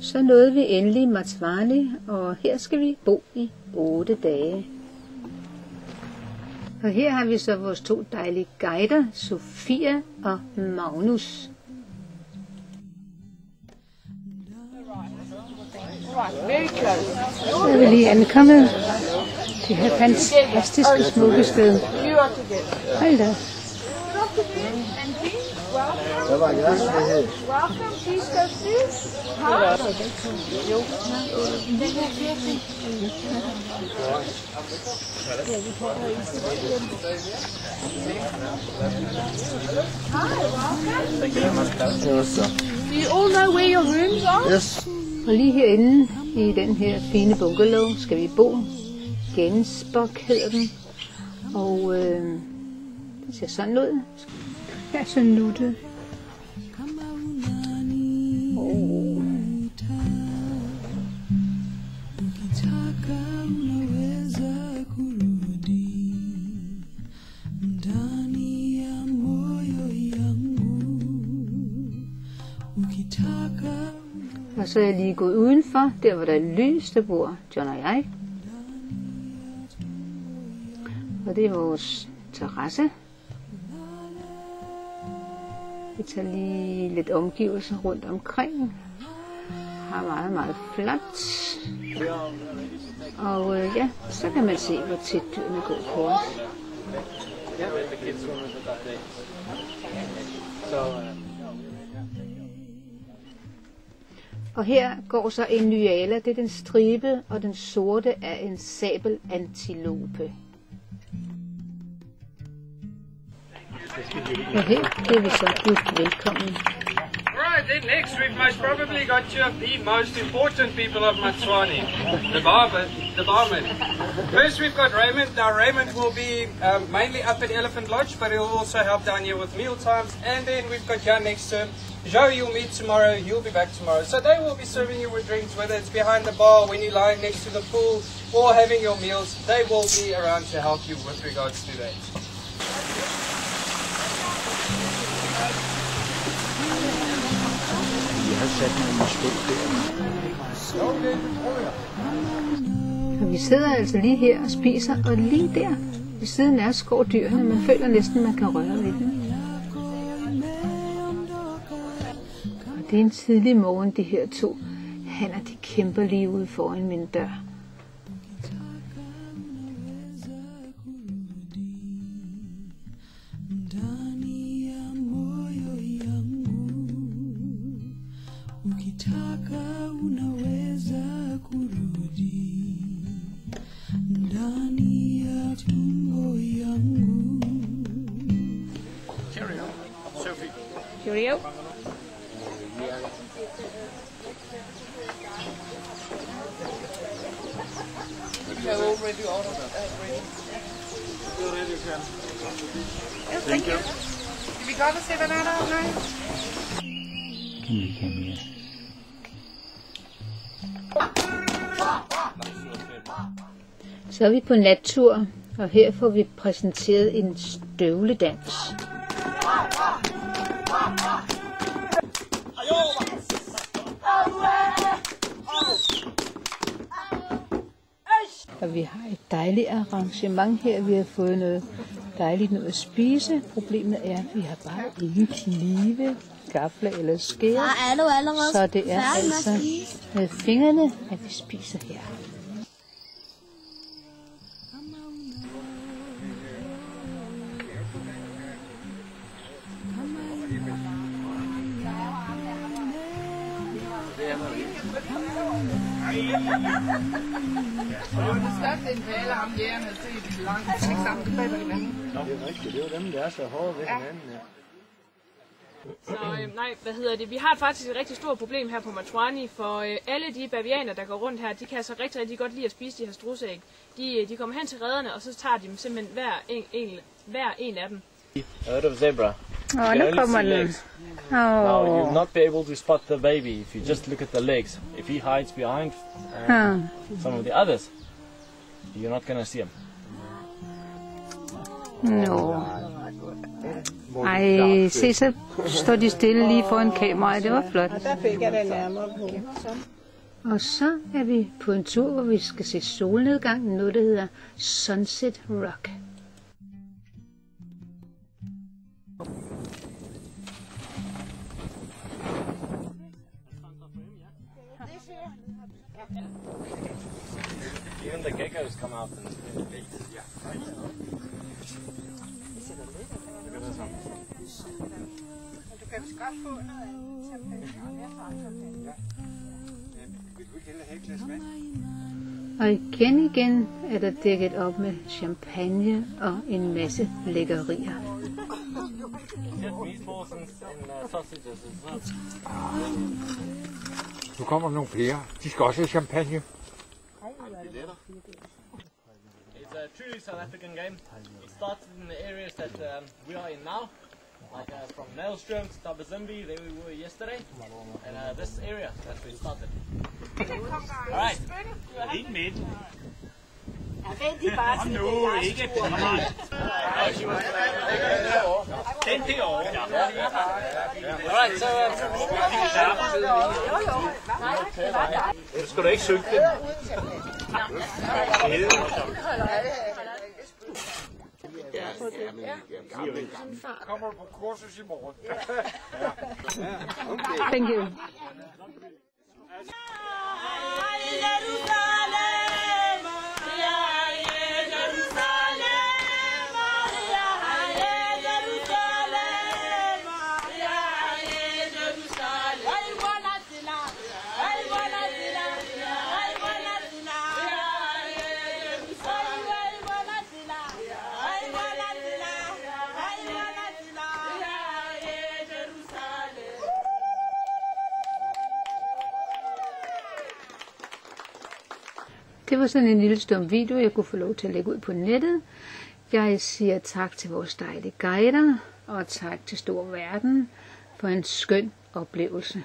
Så nåede vi endelig Matswane, og her skal vi bo i 8 dage. Og her har vi så vores 2 dejlige guider, Sofia og Magnus. Så er vi lige ankommet det her fantastiske smukke sted. Hold da. Do you all know where your rooms are? Yes. Og lige herinde i den her fine bungalow skal vi bo. Gensbok hedder den. Og det ser sådan ud. Det er så nuttet. Og så er jeg lige gået udenfor, der hvor der er lys, der bor John og jeg. Og det er vores terrasse. Vi tager lige lidt omgivelser rundt omkring. Har meget, meget flot. Og ja, så kan man se, hvor tæt dyrene går på os. Og her går så en nyala, det er den stribe, og den sorte er en sabelantilope. Og her er vi så budt velkommen. Right, then next we've most probably got two of the most important people of Matswane, the barman. First we've got Raymond. Now Raymond will be mainly up at Elephant Lodge, but he'll also help down here with meal times. And then we've got Jan next to him. Joe you'll meet tomorrow, he'll be back tomorrow. So they will be serving you with drinks, whether it's behind the bar, when you're lying next to the pool, or having your meals. They will be around to help you with regards to that. Og vi sidder altså lige her og spiser, og lige der ved siden af os går dyrene. Man føler næsten, man kan røre ved dem. Og det er en tidlig morgen, de her 2 hanner, de kæmper lige ude foran min dør. Cheerio. Thank you. Did we go to 7 Kan vi komme her? Så er vi på nattur, og her får vi præsenteret en støvledans. Og vi har et dejligt arrangement her. Vi har fået noget dejligt noget at spise. Problemet er, at vi har bare ikke knive, gafler eller skære. Så det er altså med fingrene, at vi spiser her. Den valer ham jægerne har set i lang tid sammen griber hinanden. Det er rigtigt, det er dem, der er så hårde ved hinanden. Ja. Så nej, vi har faktisk et rigtig stort problem her på Matswane, for alle de bavianer, der går rundt her, de kan så rigtig, rigtig godt lide at spise de her strudseæg. De kommer hen til rederne, og så tager de dem simpelthen hver en af dem. A lot of zebra. Åh, nu kommer den. Now you'll not be able to spot the baby if you just look at the legs. If he hides behind some of the others, you're not gonna see him. Nå. Ej, se, så står de stille lige foran kameraet. Det var flot. Og der fik jeg det nærmere på. Og så er vi på en tur, hvor vi skal se solnedgang. Noget, der hedder Sunset Rock. Even the geckos come out and eat. Du kan vist godt få noget champagne. Og igen er der dækket op med champagne og en masse lækkerier. Nu kommer nogle flere. De skal også have champagne. It's a truly South African game. It started in the areas that we are in now, like from Maelstrom to Tabazimbi, there we were yesterday, and this area, that's where it started. Alright, Ikke midt. Kom nu, ikke. Den derovre. alright, so Nu skal du ikke synge den. Kommer du på kursus i morgen? Thank you. Det var sådan en lille stum video, jeg kunne få lov til at lægge ud på nettet. Jeg siger tak til vores dejlige guider, og tak til Stor Verden for en skøn oplevelse.